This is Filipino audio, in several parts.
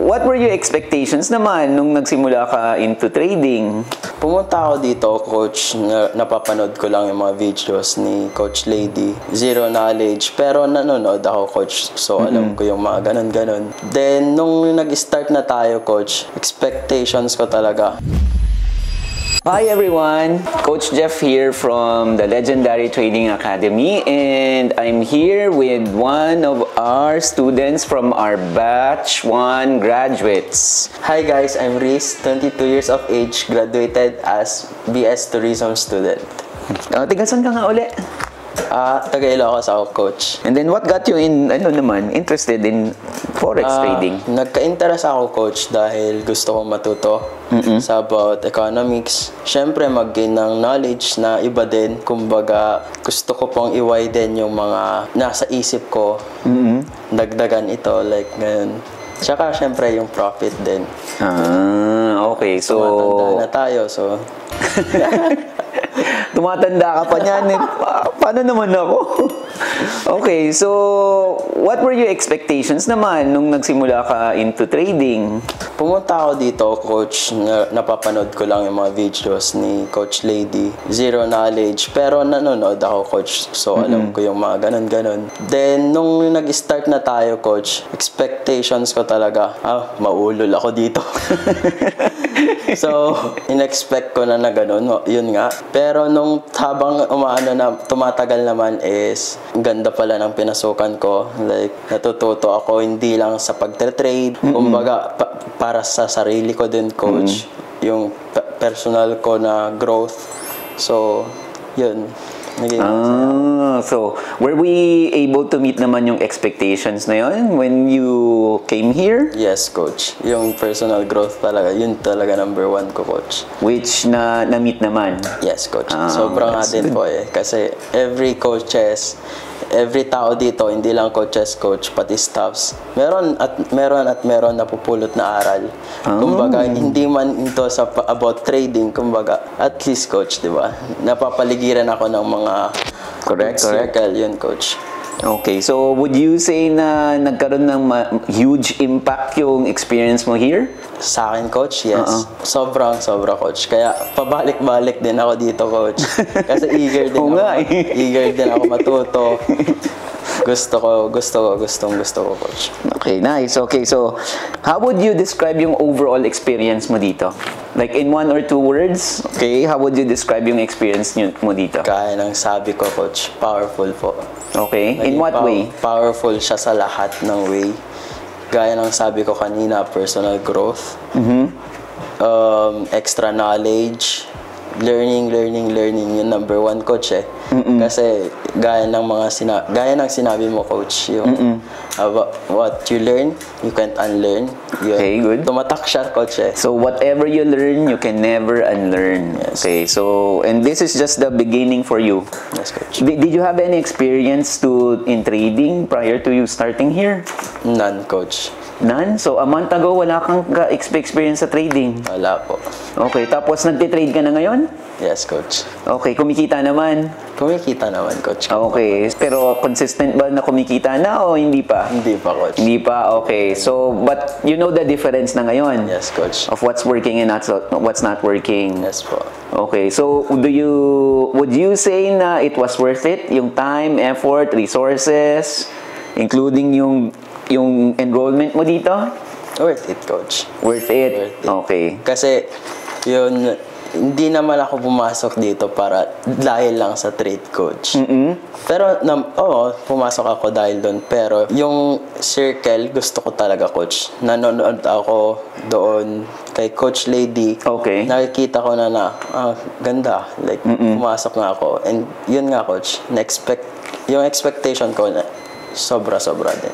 what were your expectations naman nung nagsimula ka into trading? Pumunta ako dito, coach, napapanood ko lang yung mga videos ni Coach Lady. Zero knowledge, pero nanonood ako, coach. So, alam ko yung mga ganon-ganon. Then, nung nag-start na tayo, coach, expectations ko talaga. Hi everyone, Coach Jeff here from the Legendary Trading Academy, and I'm here with one of our students from our Batch 1 graduates. Hi guys, I'm Reese, 22 years of age, graduated as BS Tourism student. Tiga saan ka nga uli? Taga Ilocos ako, coach. And then what got you in, interested in forex trading? Nagka-interest ako, coach, dahil gusto kong matuto sa about economics. Siyempre, mag-gain ng knowledge na iba din. Kumbaga, gusto ko pong i-widen yung mga nasa isip ko. Dagdagan ito, like ganun. Tsaka, siyempre, yung profit din. Okay. So, tumatanda na tayo, so... Tumatanda ka pa niyan eh. Paano naman ako? Okay, so what were your expectations naman nung nagsimula ka into trading? Pumunta ako dito, coach, napapanood ko lang yung mga videos ni Coach Lady. Zero knowledge, pero nanonood ako, coach. So, alam ko yung mga ganon-ganon. Then, nung nag-start na tayo, coach, expectations ko talaga, maulol ako dito. So, in-expect ko na ganon, yun nga. Pero nung habang tumatagal naman is, ganda pala ng pinasukan ko. Like, natututo ako hindi lang sa pagtre-trade. Kumbaga, para sa sarili ko din, coach. Yung personal ko na growth. So, yun. So, were we able to meet naman yung expectations na yun when you came here? Yes, coach. Yung personal growth talaga, yun talaga number 1 ko, coach. Which na-meet naman? Yes, coach. Sobrang nga din po eh. Kasi every coaches, every tao dito, hindi lang coaches, coach, pati staffs, meron napupulot na aral. Kumbaga, hindi man ito sa about trading, kumbaga, at least, coach, di ba? Napapaligiran ako ng mga correct circle, yun, coach. Okay, so would you say na nagkaroon ng huge impact yung experience mo here? Sa akin, coach, yes. Sobra, coach. Kaya pabalik-balik din ako dito, coach. Kasi eager din ako matuto. Gustong gusto ko, coach. Okay, nice. Okay, so how would you describe yung overall experience mo dito? Like in 1 or 2 words, okay, how would you describe yung experience mo dito? Kaya ng sabi ko, coach, powerful po. Okay, in what way? Powerful siya sa lahat ng way. Gaya ng sabi ko kanina, personal growth, extra knowledge, learning, yung number 1, coach eh. Kasi gaya ng sinabi mo, coach, yung what you learn, you can't unlearn. Okay, good. Tumatak siya, coach eh. So whatever you learn, you can never unlearn. Yes. Okay, so and this is just the beginning for you. Yes, coach. Did you have any experience in trading prior to you starting here? None, coach. None? So a month ago, wala kang experience sa trading? Wala po. Okay, tapos nagtitrade ka na ngayon? Yes, coach. Okay, kumikita naman? Kumikita naman, coach. Okay, pero consistent ba na kumikita na o hindi pa? Hindi pa, coach. Hindi pa, okay. So, but you know the difference na ngayon? Yes, coach. Of what's working and what's not working? Yes po. Okay, so would you say na it was worth it? Yung time, effort, resources, including yung enrollment mo dito? Worth it, coach. Worth it? Okay. Kasi, yun, hindi naman ako pumasok dito para dahil lang sa trade, coach. Pero, pumasok ako dahil doon. Pero, yung circle, gusto ko talaga, coach. Nanonood ako doon kay Coach Lady. Okay. Nakikita ko na ganda. Like, pumasok nga ako. And, yun nga, coach. Yung expectation ko na sobra-sobra din.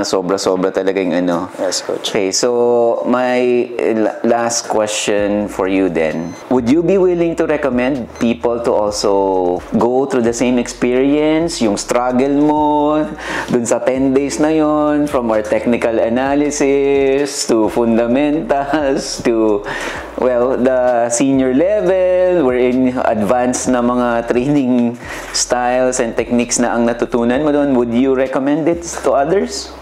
Sobra-sobra talaga yung ano. Yes, coach. Okay, so my last question for you then. Would you be willing to recommend people to also go through the same experience, yung struggle mo, dun sa 10 days na yon, from our technical analysis to fundamentals to, well, the senior level, wherein advanced na mga training styles and techniques na ang natutunan mo doon? Would you recommend it to others?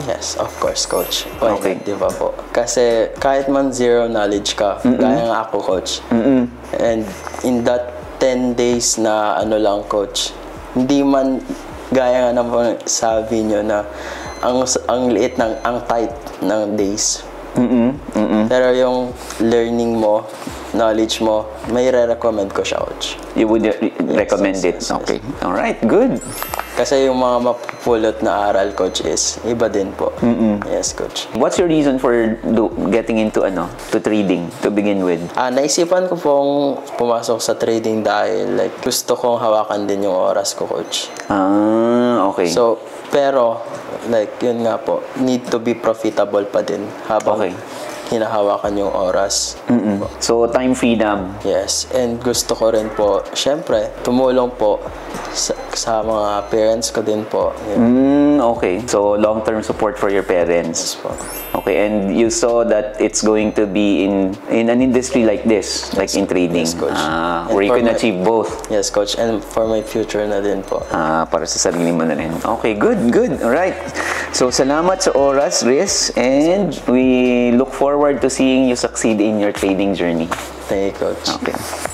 Yes, of course, coach. Why Okay. not, di ba po? Kasi kahit man zero knowledge ka, gaya nga ako, coach. And in that 10 days na ano lang, coach, hindi man gaya nga naman sabi nyo na ang liit ng, ang tight ng days. Pero yung learning mo, knowledge mo, may re-recommend ko siya, coach. You would recommend it? yes, yes. Okay. All right, good. Kasi yung mga mapupulot na aral, coach, is iba din po. Yes, coach. What's your reason for getting into to trading to begin with? Naisipan ko pong pumasok sa trading dahil like gusto kong hawakan din yung oras ko, coach. Okay. So, pero like yun nga po, need to be profitable pa din habang Okay. hinahawakan yung oras. So, time freedom. Yes, and gusto ko rin po, syempre, tumulong po sa mga parents ko din po. Okay. So, long-term support for your parents. Yes po. Okay, and you saw that it's going to be in an industry like this, like in trading, Yes, coach. where you for can my- achieve both. Yes, coach, and for my future na din po. Para sa sarili mo na rin. Okay, good. Alright. So, salamat sa oras, Riz, and we look forward to seeing you succeed in your trading journey. Thank you, coach. Okay.